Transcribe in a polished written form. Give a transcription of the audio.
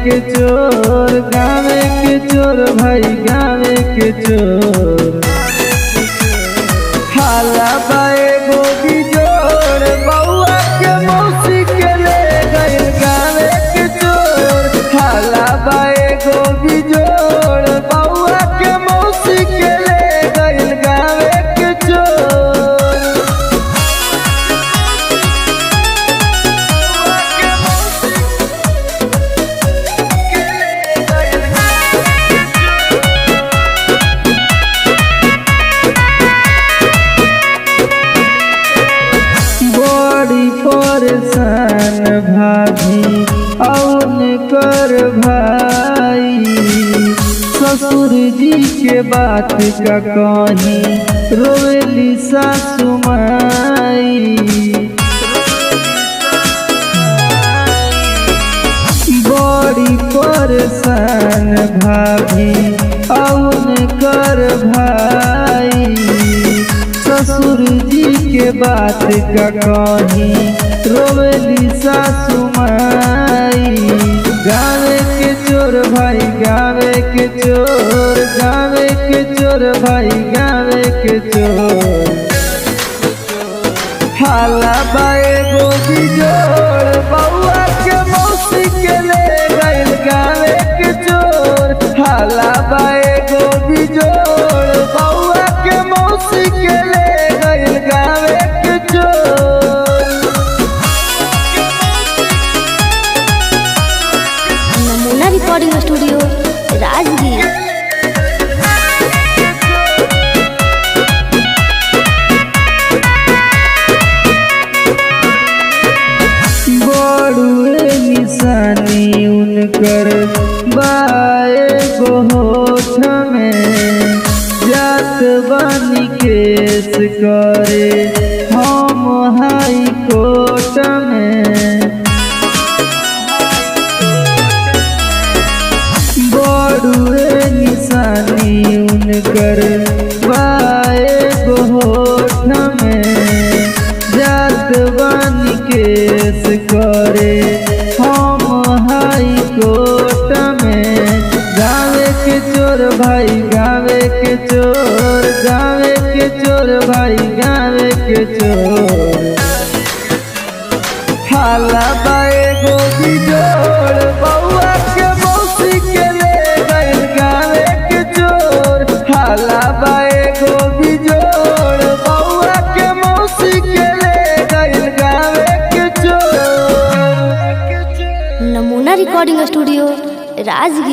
के चोर, गावे के चोर भाई गावे के चोर। हाला बाए गोगी जोर, बउआ के मौसी के ले गइल गावे के चोर। हाला बाए गोगी जोर, बउआ के मौसी के ले गइल गावे के चोर। बड़ी परेशान भाभी औन कर भाई, ससुर जी के बात का कहीं रोवेली सासु माई। बड़ी परेशान भाभी औन कर भाई, ससुर जी के बात का कहीं रोवेली सासु माई। गावे के चोर भाई गावे के चोर, गावे के चोर भाई गावे के चोर। हाला बाए गोगी जोर, बउआ के मौसी के ले गइल गावे के चोर। हाला बाए गोगी जोर, बउआ के मौसी के ले गइल गावे के चोर। नमूना रिकॉर्डिंग स्टूडियो राजगीर। बड़ुए निशानी उनकर बाए गो होठ में, जात बानी केस करे हम हाई कोर्ट में। बड़ुए निशानी उनकर बाए गो होठ में, जात बानी केस करे हम हाई कोर्ट में। गावे के चोर भाई गावे के चोर, गावे के चोर भाई गावे के चोर। हाला बाए गोगी जोर, बउआ के मौसी के ले गइल गावे के चोर। हाला बाए गोगी जोर, बउआ के मौसी के ले गइल गावे के चोर। नमूना रिकॉर्डिंग स्टूडियो राजगीर।